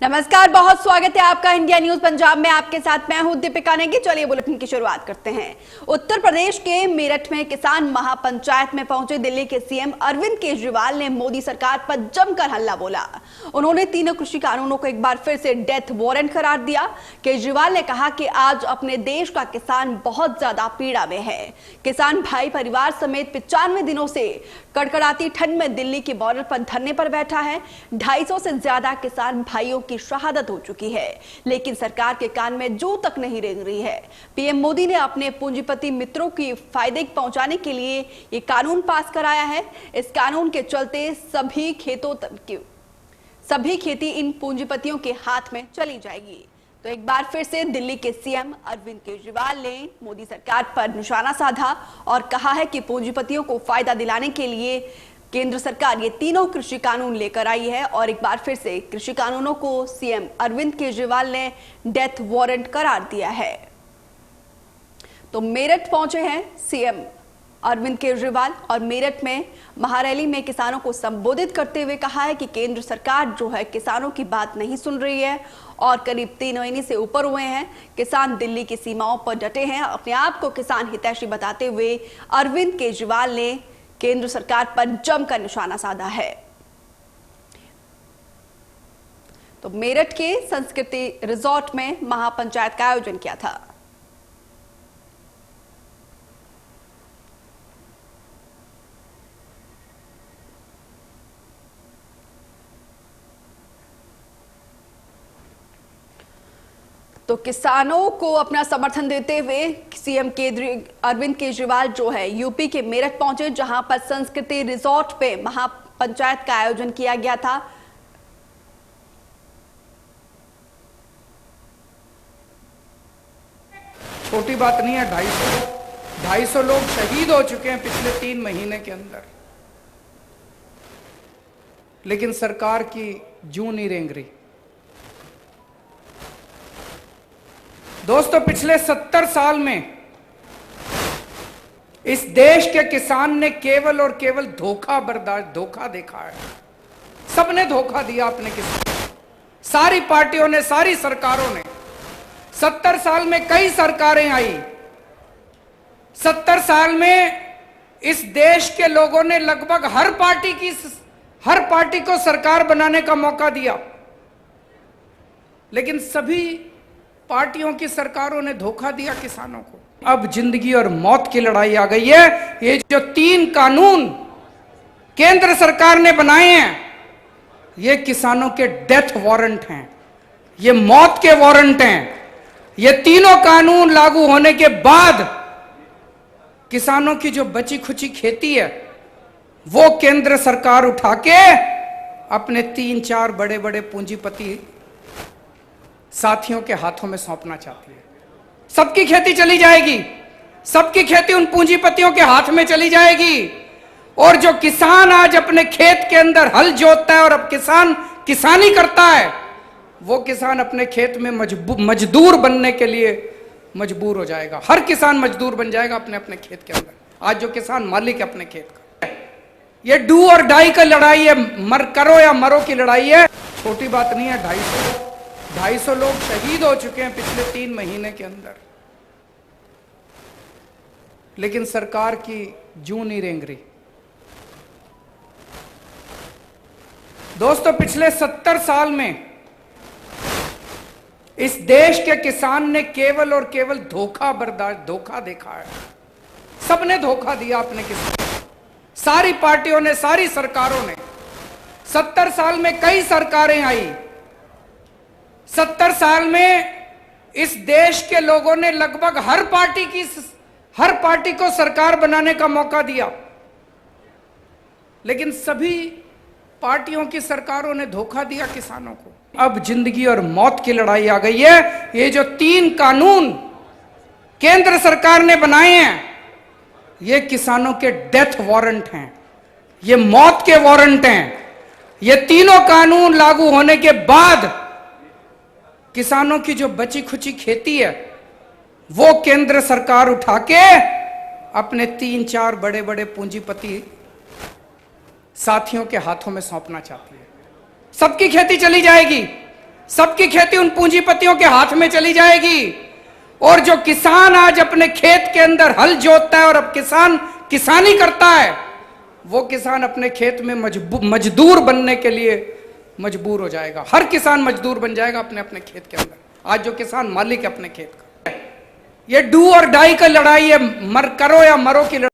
नमस्कार, बहुत स्वागत है आपका इंडिया न्यूज पंजाब में। आपके साथ मैं हूं दीपिका नेगी। चलिए बुलेटिन की शुरुआत करते हैं। उत्तर प्रदेश के मेरठ में किसान महापंचायत में पहुंचे दिल्ली के सीएम अरविंद केजरीवाल ने मोदी सरकार पर जमकर हल्ला बोला। उन्होंने तीनों कृषि कानूनों को एक बार फिर से डेथ वारंट करार दिया। केजरीवाल ने कहा कि आज अपने देश का किसान बहुत ज्यादा पीड़ा में है। किसान भाई परिवार समेत 95 दिनों से कड़कड़ाती ठंड में दिल्ली के बॉर्डर पर धरने पर बैठा है। 250 से ज्यादा किसान भाइयों की शहादत हो चुकी है, लेकिन सरकार के कान में जू तक नहीं रेंग रही है। पीएम मोदी ने अपने पूंजीपति मित्रों की फायदे पहुंचाने के लिए ये कानून पास कराया है। इस कानून के चलते सभी खेती इन पूंजीपतियों के हाथ में चली जाएगी। तो एक बार फिर से दिल्ली के सीएम अरविंद केजरीवाल ने मोदी सरकार पर निशाना साधा और कहा है कि पूंजीपतियों को फायदा दिलाने के लिए केंद्र सरकार ये तीनों कृषि कानून लेकर आई है। और एक बार फिर से कृषि कानूनों को सीएम अरविंद केजरीवाल ने डेथ वारंट करार दिया है। तो मेरठ पहुंचे हैं सीएम अरविंद केजरीवाल और मेरठ में महारैली में किसानों को संबोधित करते हुए कहा है कि केंद्र सरकार जो है किसानों की बात नहीं सुन रही है और करीब 3 महीने से ऊपर हुए हैं किसान दिल्ली की सीमाओं पर डटे हैं। अपने आप को किसान हितैषी बताते हुए अरविंद केजरीवाल ने केंद्र सरकार पर जमकर निशाना साधा है। तो मेरठ के संस्कृति रिजॉर्ट में महापंचायत का आयोजन किया था। तो किसानों को अपना समर्थन देते हुए सीएम अरविंद केजरीवाल जो है यूपी के मेरठ पहुंचे, जहां पर संस्कृति रिजॉर्ट पे महापंचायत का आयोजन किया गया था। छोटी बात नहीं है। 250 लोग शहीद हो चुके हैं पिछले 3 महीने के अंदर, लेकिन सरकार की जू नहीं रेंग रही। दोस्तों, पिछले 70 साल में इस देश के किसान ने केवल और केवल धोखा देखा है। सबने धोखा दिया अपने किसान, सारी पार्टियों ने, सारी सरकारों ने। 70 साल में कई सरकारें आई। 70 साल में इस देश के लोगों ने लगभग हर पार्टी को सरकार बनाने का मौका दिया, लेकिन सभी पार्टियों की सरकारों ने धोखा दिया किसानों को। अब जिंदगी और मौत की लड़ाई आ गई है। ये जो 3 कानून केंद्र सरकार ने बनाए हैं, ये किसानों के डेथ वारंट हैं, ये मौत के वारंट हैं। ये तीनों कानून लागू होने के बाद किसानों की जो बची खुची खेती है वो केंद्र सरकार उठा के अपने 3-4 बड़े बड़े पूंजीपति साथियों के हाथों में सौंपना चाहती है। सबकी खेती चली जाएगी, सबकी खेती उन पूंजीपतियों के हाथ में चली जाएगी। और जो किसान आज अपने खेत के अंदर हल जोतता है और अब किसानी करता है, वो किसान अपने खेत में मजदूर बनने के लिए मजबूर हो जाएगा। हर किसान मजदूर बन जाएगा अपने अपने खेत के अंदर। आज जो किसान मालिक है अपने खेत का, ये डू और डाई का लड़ाई है, करो या मरो की लड़ाई है। छोटी बात नहीं है। 250 लोग शहीद हो चुके हैं पिछले 3 महीने के अंदर, लेकिन सरकार की जू नहीं रेंग रही। दोस्तों, पिछले 70 साल में इस देश के किसान ने केवल और केवल धोखा देखा है। सबने धोखा दिया अपने किसान, सारी पार्टियों ने, सारी सरकारों ने। 70 साल में कई सरकारें आई। 70 साल में इस देश के लोगों ने लगभग हर पार्टी को सरकार बनाने का मौका दिया, लेकिन सभी पार्टियों की सरकारों ने धोखा दिया किसानों को। अब जिंदगी और मौत की लड़ाई आ गई है। ये जो 3 कानून केंद्र सरकार ने बनाए हैं, ये किसानों के डेथ वारंट हैं, ये मौत के वारंट हैं। ये तीनों कानून लागू होने के बाद किसानों की जो बची खुची खेती है वो केंद्र सरकार उठा के अपने 3-4 बड़े बड़े पूंजीपति साथियों के हाथों में सौंपना चाहती है। सबकी खेती चली जाएगी, सबकी खेती उन पूंजीपतियों के हाथ में चली जाएगी। और जो किसान आज अपने खेत के अंदर हल जोतता है और अब किसान किसानी करता है, वो किसान अपने खेत में मजदूर बनने के लिए मजबूर हो जाएगा। हर किसान मजदूर बन जाएगा अपने अपने खेत के अंदर। आज जो किसान मालिक है अपने खेत का, ये डू और डाई का लड़ाई है, मर करो या मरो की लड़ाई।